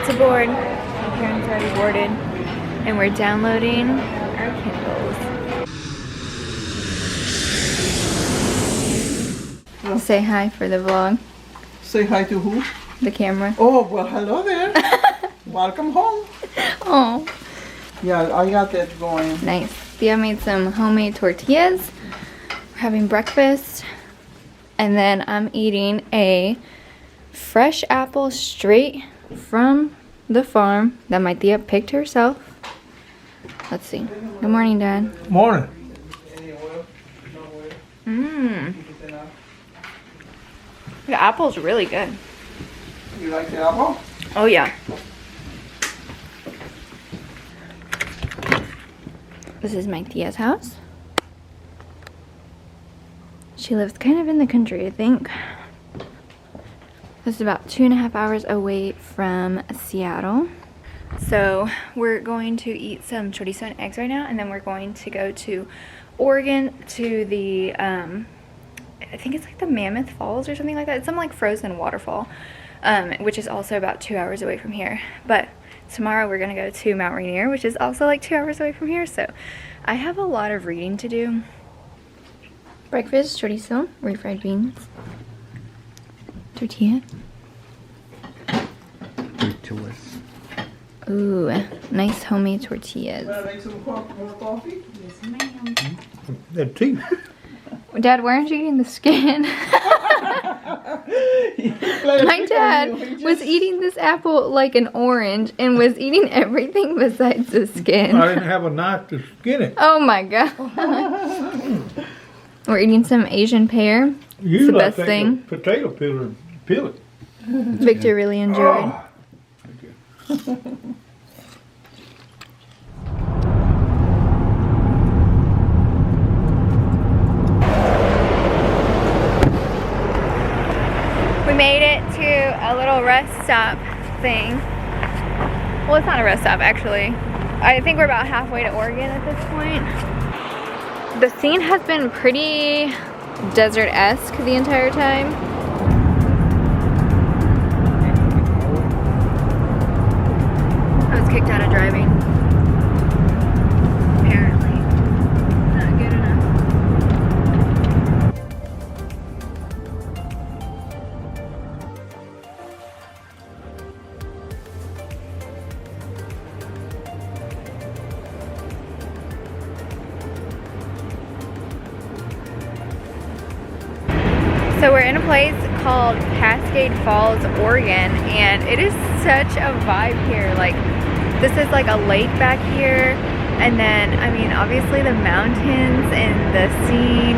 about to board. My parents already boarded. And we're downloading our Kindles. Say hi for the vlog. Say hi to who? The camera. Oh, well, hello there. Welcome home. Oh. Yeah, I got that going. Nice. Thea made some homemade tortillas. We're having breakfast. And then I'm eating a fresh apple straight from the farm that my Thea picked herself. Let's see. Good morning, Dad. Morning. Mmm. The apple's really good. You like the apple? Oh, yeah. This is my Thea's house. She lives kind of in the country, I think. This is about 2.5 hours away from Seattle. So we're going to eat some chorizo and eggs right now, and then we're going to go to Oregon to the, I think it's like the Mammoth Falls or something like that. It's some like frozen waterfall, which is also about 2 hours away from here. But tomorrow we're gonna go to Mount Rainier, which is also like 2 hours away from here. So I have a lot of reading to do. Breakfast, chorizo, refried beans, tortilla. Ooh, nice homemade tortillas. Want to make some more coffee? Yes, ma'am. That tea. Dad, why aren't you eating the skin? My dad was eating this apple like an orange and was eating everything besides the skin. I didn't have a knife to skin it. Oh my god. We're eating some Asian pear. It's the best thing. Potato peeler and peel it. Victor really enjoyed. We made it to a little rest stop thing. Well, it's not a rest stop, actually. I think we're about halfway to Oregon at this point. The scene has been pretty desert-esque the entire time. I was kicked out of driving. Apparently. Not good enough. So we're in a place called Cascade Falls, Oregon, and it is such a vibe here. Like, this is like a lake back here, and then, I mean, obviously the mountains and the scene,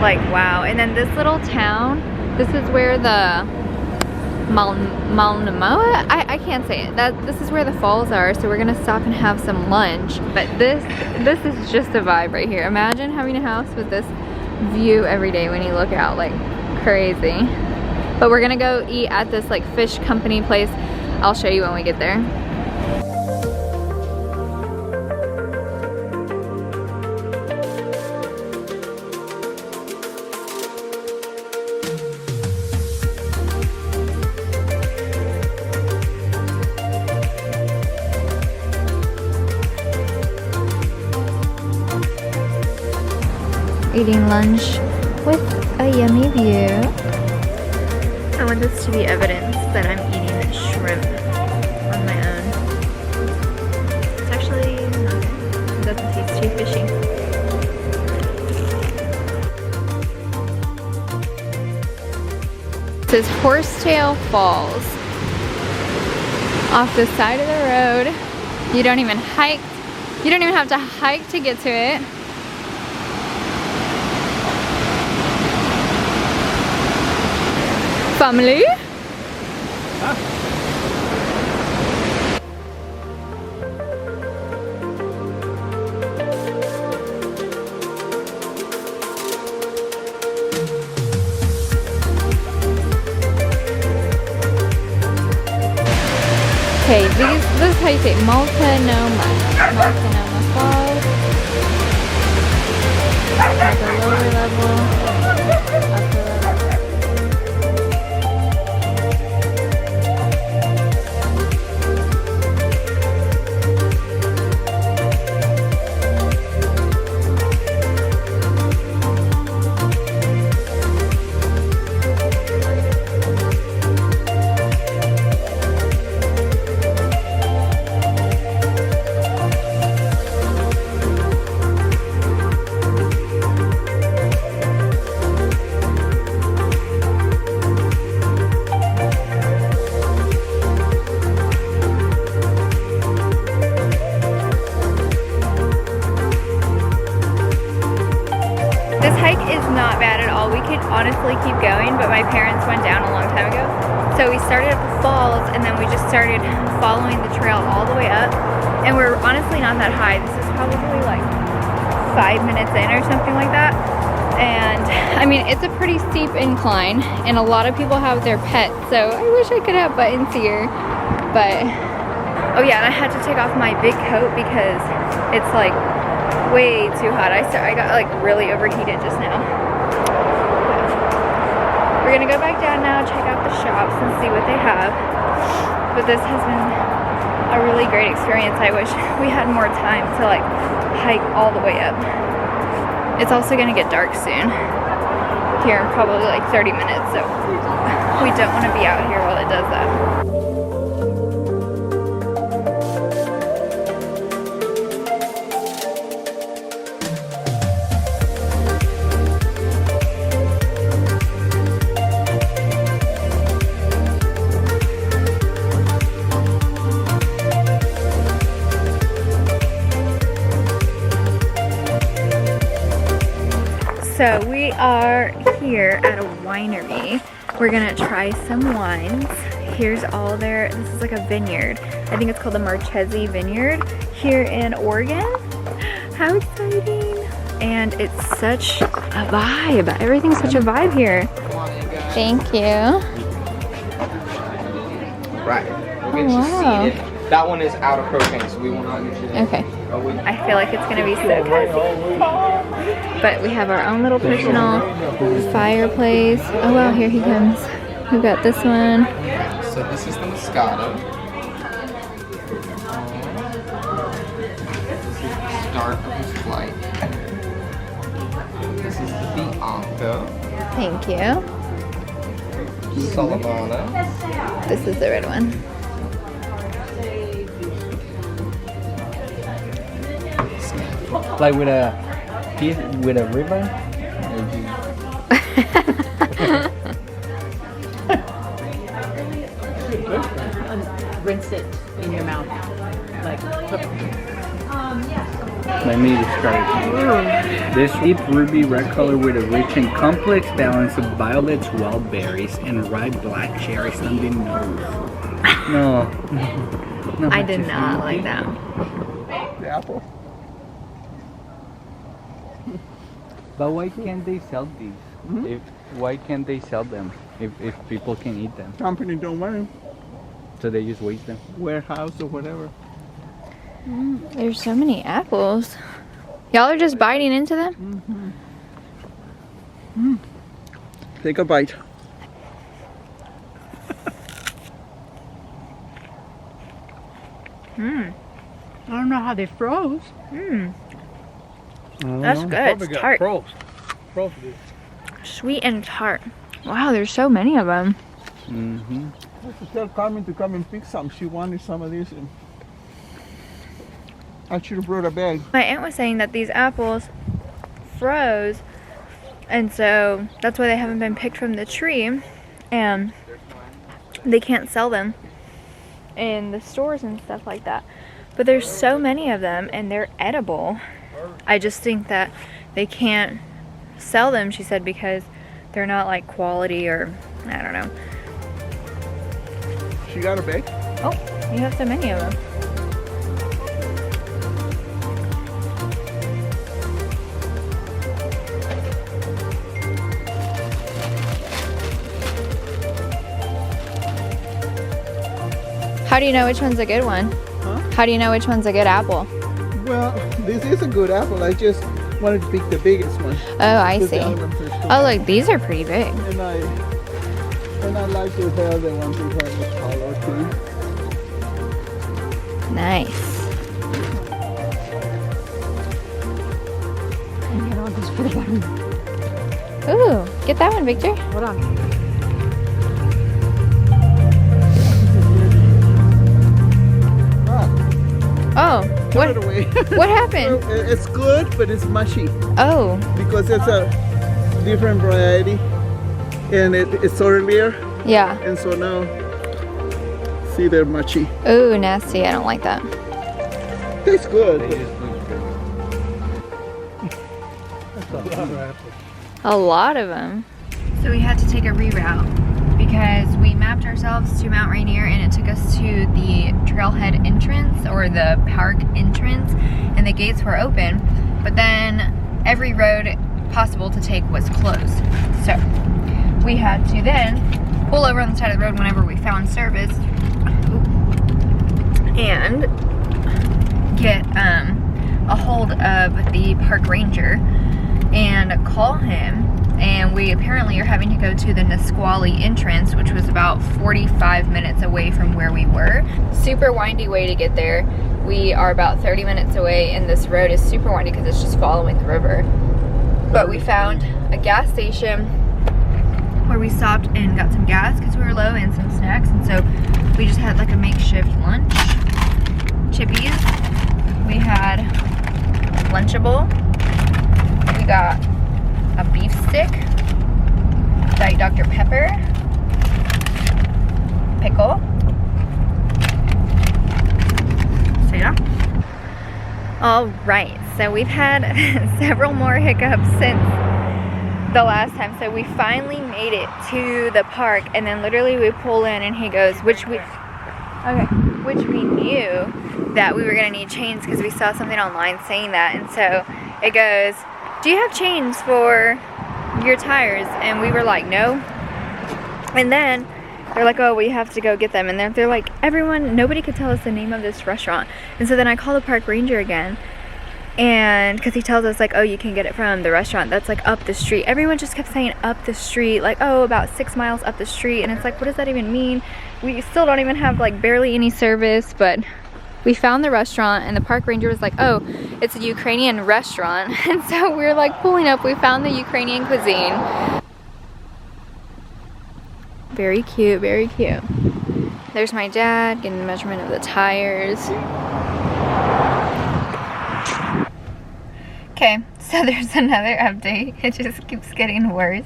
like, wow. And then this little town, this is where the Malnamoa, I can't say it. This is where the falls are, so we're gonna stop and have some lunch. But this is just a vibe right here. Imagine having a house with this view every day when you look out, like, crazy. But we're gonna go eat at this like fish company place. I'll show you when we get there. Eating lunch with a yummy view. I want this to be evidence that I'm eating shrimp on my own. It's actually not good. It doesn't taste too fishy. This is Horsetail Falls. Off the side of the road. You don't even hike. You don't even have to hike to get to it. Family? Huh? Okay, this is how you say Multnomah. Multnomah Falls. Like a lower level, upper level. could honestly keep going, but my parents went down a long time ago. So we started at the falls, and then we just started following the trail all the way up. And we're honestly not that high. This is probably like 5 minutes in or something like that. And I mean, it's a pretty steep incline, and a lot of people have their pets. So I wish I could have buttons here, but oh yeah, and I had to take off my big coat because it's like way too hot. I got like really overheated just now. We're gonna go back down now, check out the shops and see what they have. But this has been a really great experience. I wish we had more time to like hike all the way up. It's also gonna get dark soon. Here in probably like 30 minutes, so we don't want to be out here while it does that. So we are here at a winery. We're gonna try some wines. Here's all their, this is like a vineyard. I think it's called the Marchese Vineyard here in Oregon. How exciting. And it's such a vibe. Everything's such a vibe here. Thank you. Right. We'll get you seated. That one is out of propane, so we will not get you there. Okay. I feel like it's gonna be so cozy. But we have our own little personal fireplace. Oh wow, here he comes. We've got this one. So this is the Moscato. This is the start of his flight. This is the Bianco. Thank you. Salamana. This is the red one. Like with a piece, with a ribbon? Rinse it in your mouth. Like, Let me describe it. This deep ruby red color with a rich and complex balance of violets, wild berries, and ripe black cherries on the nose. No. No, I did not like that. The apple. But why can't they sell these? Why can't they sell them if people can eat them? Company don't want them. So they just waste them. Warehouse or whatever. There's so many apples. Y'all are just biting into them? Take a bite. I don't know how they froze. That's good. It's tart. Sweet and tart. Wow, there's so many of them. Mm-hmm. I should tell Carmen to come and pick some. She wanted some of these. And I should have brought a bag. My aunt was saying that these apples froze, and so that's why they haven't been picked from the tree, and they can't sell them in the stores and stuff like that. But there's so many of them, and they're edible. I just think that they can't sell them, she said, because they're not like quality, or I don't know. She got a bag? Oh, you have so many of them. How do you know which one's a good one? Huh? How do you know which one's a good apple? Well, this is a good apple. I just wanted to pick the biggest one. Oh, I Because see. the other ones are too Oh, look, these are pretty big. And I like the other ones that have the color too. Nice. Ooh, get that one, Victor. Hold on. Ah, Oh, throw what? it away. What happened? It's good, but it's mushy Oh, because it's a different variety, and it's earlier, yeah. and so now, see, they're mushy. Ooh, nasty. I don't like that. Tastes good. They just look good. A lot of them. So we had to take a reroute because we mapped ourselves to Mount Rainier and it took us to the trailhead entrance or the park entrance, and the gates were open, but then every road possible to take was closed. So we had to then pull over on the side of the road whenever we found service and get a hold of the park ranger and call him. And we apparently are having to go to the Nisqually entrance, which was about 45 minutes away from where we were. Super windy way to get there. We are about 30 minutes away, and this road is super windy because it's just following the river. But we found a gas station where we stopped and got some gas because we were low and some snacks, and so we just had like a makeshift lunch. Chippies. We had Lunchable. We got a beef stick, Diet Dr. Pepper, pickle. So yeah. All right, so we've had several more hiccups since the last time. So we finally made it to the park, and then literally we pull in and he goes, which we knew that we were gonna need chains because we saw something online saying that, and so it goes, do you have chains for your tires? And we were like, no. And then they're like, oh, we have to go get them. And they're like, nobody could tell us the name of this restaurant. And so then I call the park ranger again, and because he tells us like, oh, you can get it from the restaurant that's like up the street. Everyone just kept saying up the street, like, oh, about 6 miles up the street. And it's like, what does that even mean? We still don't even have like barely any service. But we found the restaurant, and the park ranger was like, oh, it's a Ukrainian restaurant. And so we were like pulling up, we found the Ukrainian cuisine. Very cute, very cute. There's my dad getting the measurement of the tires. Okay, so there's another update. It just keeps getting worse.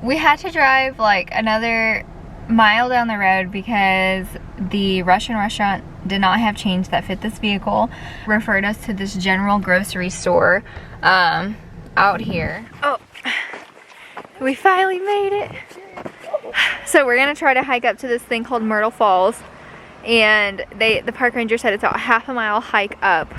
We had to drive like another mile down the road because the Russian restaurant did not have change that fit this vehicle. Referred us to this general grocery store out here. Oh, we finally made it. So we're gonna try to hike up to this thing called Myrtle Falls, and the park ranger said it's about half a mile hike up,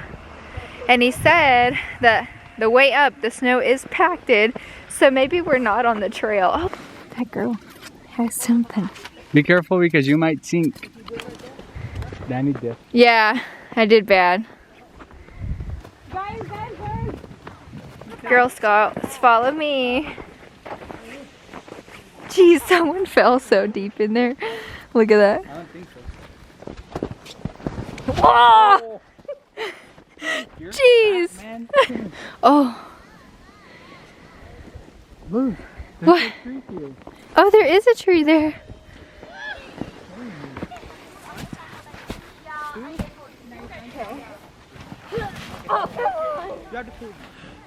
and he said that the way up the snow is pacted, so maybe we're not on the trail. Oh, that girl has something. Be careful because you might sink. Danny did. Yeah, I did bad. Girl Scouts, follow me. Jeez, someone fell so deep in there. Look at that. I don't think so. Whoa! Jeez. Oh. Look, What? Oh, there is a tree there.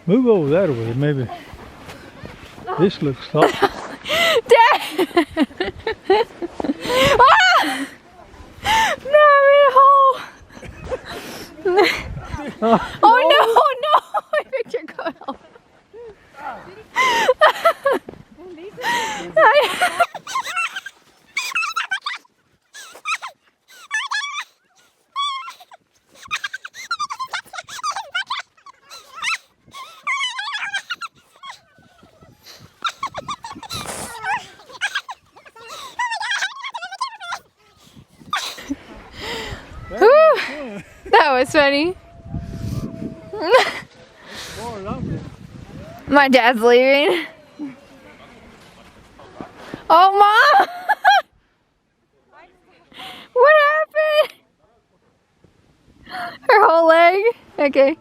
Move over that way, maybe. This looks soft. Dad! Ah! No, I'm in a hole. Oh no, I picked your coat off. That was funny. My dad's leaving. Oh, Mom! What happened? Her whole leg? Okay.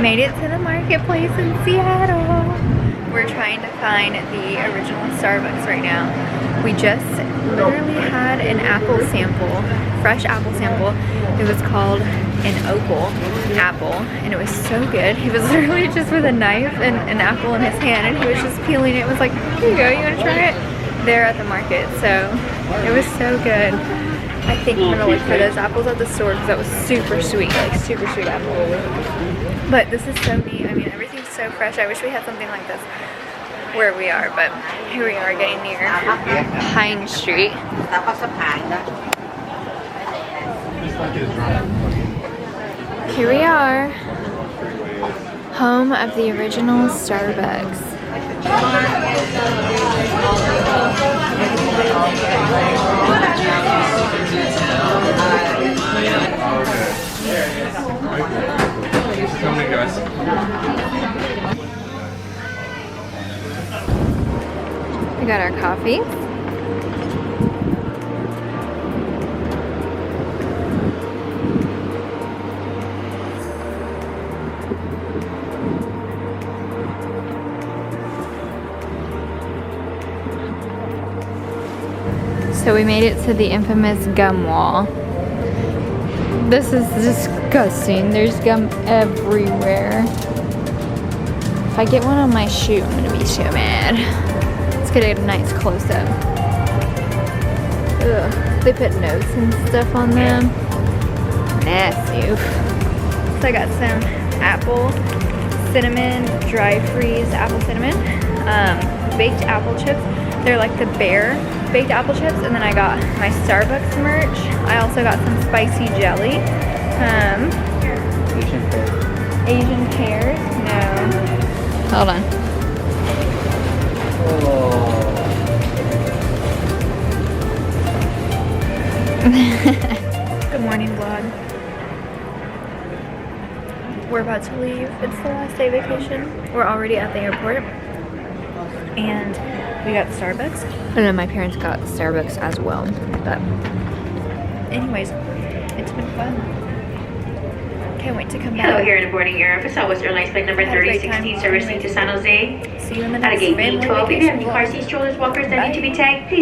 made it to the marketplace in Seattle. We're trying to find the original Starbucks right now. We just literally had an apple sample, fresh apple sample. It was called an opal apple, and it was so good. He was literally just with a knife and an apple in his hand, and he was just peeling it. It was like, here you go, you wanna try it? There at the market, so it was so good. I think I'm gonna look for those apples at the store because that was super sweet, like super sweet apple. But this is so neat. I mean, everything's so fresh. I wish we had something like this where we are, but here we are getting near Pine Street. Here we are, home of the original Starbucks. We got our coffee. So we made it to the infamous gum wall. This is disgusting. There's gum everywhere. If I get one on my shoe, I'm gonna be so mad. Let's get a nice close-up. Ugh. They put notes and stuff on them. Nasty. Oof. So I got some apple cinnamon, dry freeze apple cinnamon, baked apple chips. They're like the Bear baked apple chips, and then I got my Starbucks merch. I also got some spicy jelly. Asian pear. Asian pears? No. Hold on. Good morning, vlog. We're about to leave. It's the last day of vacation. We're already at the airport. And we got Starbucks. And then my parents got Starbucks as well. But anyways, it's been fun. Can't wait to come back. Hello, here in boarding Europe. Southwest Airlines flight number Had a great 3060 time. servicing to San Jose. See you in the At next gate family B12, if you have vacation any car vlog. seats, strollers, walkers that need to be Bye. tagged, please